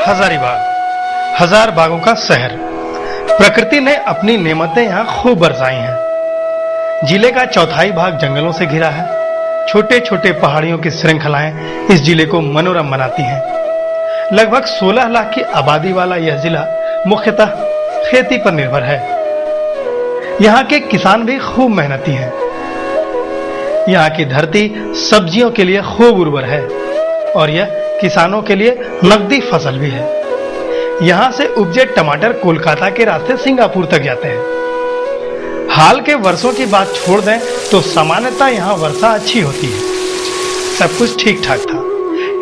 हजारीबाग, हजार बागों का शहर। प्रकृति ने अपनी नेमतें यहाँ खूब बरसाई हैं। जिले का चौथाई भाग जंगलों से घिरा है। छोटे छोटे पहाड़ियों की श्रृंखलाएं इस जिले को मनोरम बनाती हैं। लगभग 16 लाख की आबादी वाला यह जिला मुख्यतः खेती पर निर्भर है। यहाँ के किसान भी खूब मेहनती हैं। यहाँ की धरती सब्जियों के लिए खूब उर्वर है और यह किसानों के लिए नकदी फसल भी है। यहाँ से उपजे टमाटर कोलकाता के रास्ते सिंगापुर तक जाते हैं। हाल के वर्षों की बात छोड़ दें तो सामान्यतः यहाँ वर्षा अच्छी होती है। सब कुछ ठीक ठाक था,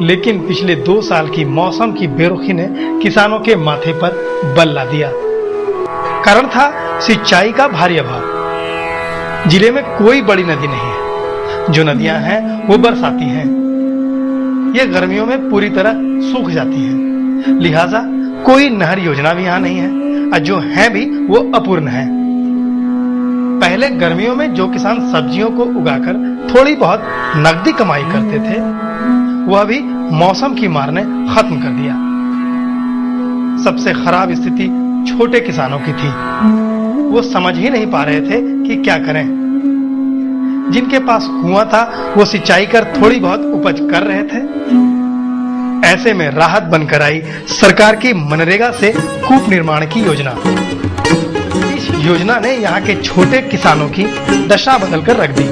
लेकिन पिछले 2 साल की मौसम की बेरुखी ने किसानों के माथे पर बल ला दिया। कारण था सिंचाई का भारी अभाव। जिले में कोई बड़ी नदी नहीं है। जो नदियां हैं वो बरसाती हैं। ये गर्मियों में पूरी तरह सूख जाती हैं। लिहाजा कोई नहर योजना भी यहाँ नहीं है और जो है भी वो अपूर्ण है। पहले गर्मियों में जो किसान सब्जियों को उगाकर थोड़ी बहुत नकदी कमाई करते थे, वह भी मौसम की मार ने खत्म कर दिया। सबसे खराब स्थिति छोटे किसानों की थी। वो समझ ही नहीं पा रहे थे कि क्या करें। जिनके पास कुआं था वो सिंचाई कर थोड़ी बहुत उपज कर रहे थे। ऐसे में राहत बनकर आई सरकार की मनरेगा से कूप निर्माण की योजना। इस योजना ने यहाँ के छोटे किसानों की दशा बदलकर रख दी।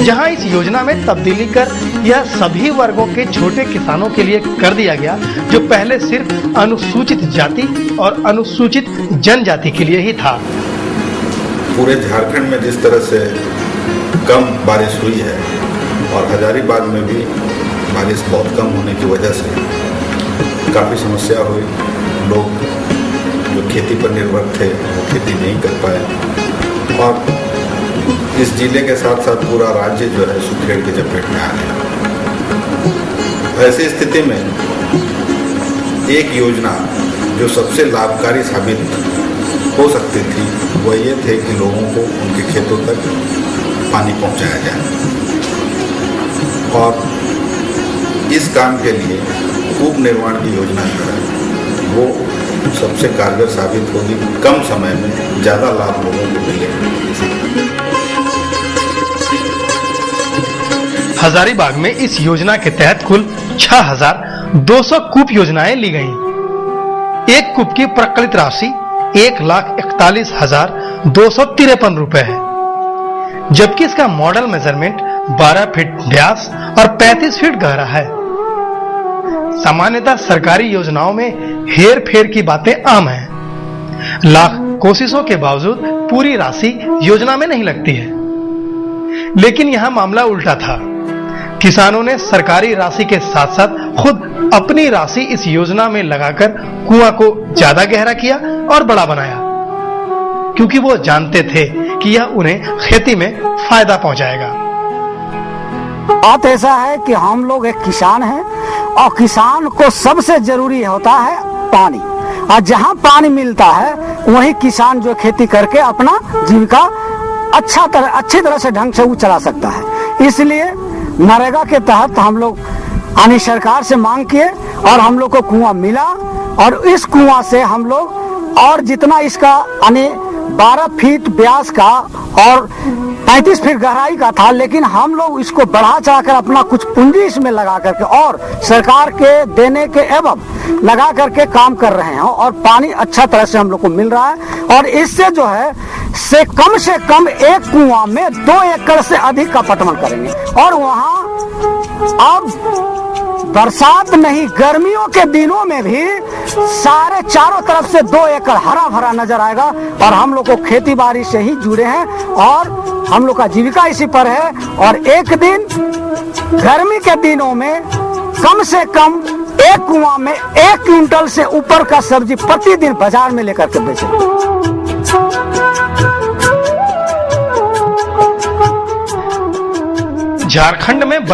जहां इस योजना में तब्दीली कर यह सभी वर्गों के छोटे किसानों के लिए कर दिया गया, जो पहले सिर्फ अनुसूचित जाति और अनुसूचित जनजाति के लिए ही था। पूरे झारखंड में जिस तरह से कम बारिश हुई है और हजारीबाग में भी बारिश बहुत कम होने की वजह से काफ़ी समस्या हुई। लोग जो खेती पर निर्भर थे वो खेती नहीं कर पाए और इस जिले के साथ साथ पूरा राज्य जो है सुखेड़ के चपेट में आ गया। ऐसी स्थिति में एक योजना जो सबसे लाभकारी साबित हो सकती थी वह ये थे कि लोगों को उनके खेतों तक पानी पहुंचाया जाए और इस काम के लिए कूप निर्माण की योजना जो है वो सबसे कारगर साबित होगी। कम समय में ज़्यादा लाभ लोगों को मिलेगा। हजारीबाग में इस योजना के तहत कुल 6200 कूप योजनाएं ली गईं। एक कूप की प्रकलित राशि 1,41,253 रुपए है, जबकि इसका मॉडल मेजरमेंट 12 फीट व्यास और 35 फीट गहरा है। सामान्यतः सरकारी योजनाओं में हेर फेर की बातें आम हैं। लाख कोशिशों के बावजूद पूरी राशि योजना में नहीं लगती है, लेकिन यहां मामला उल्टा था। किसानों ने सरकारी राशि के साथ साथ खुद अपनी राशि इस योजना में लगाकर कुआं को ज्यादा गहरा किया और बड़ा बनाया, क्योंकि वो जानते थे कि यह उन्हें खेती में फायदा पहुंचाएगा। बात ऐसा है कि हम लोग एक किसान हैं और किसान को सबसे जरूरी होता है पानी, और जहां पानी मिलता है वहीं किसान जो खेती करके अपना जीविका अच्छी तरह से ढंग से वो चला सकता है। इसलिए नरेगा के तहत हम लोग यानी सरकार से मांग किए और हम लोग को कुआं मिला और इस कुआं से हम लोग और जितना इसका यानी 12 फीट व्यास का और 35 फीट गहराई का था, लेकिन हम लोग इसको बढ़ा चढ़ाकर अपना कुछ पूंजी इसमें लगा करके और सरकार के देने के एवं लगा करके काम कर रहे हैं और पानी अच्छा तरह से हम लोग को मिल रहा है। और इससे जो है से कम एक कुआं में 2 एकड़ से अधिक का पटवन करेंगे और वहां अब बरसात नहीं गर्मियों के दिनों में भी सारे चारों तरफ से 2 एकड़ हरा भरा नजर आएगा। और हम लोग को खेती बाड़ी से ही जुड़े हैं और हम लोग का जीविका इसी पर है। और एक दिन गर्मी के दिनों में कम से कम एक कुआं में 1 क्विंटल से ऊपर का सब्जी प्रतिदिन बाजार में लेकर के बेचेंगे। झारखंड में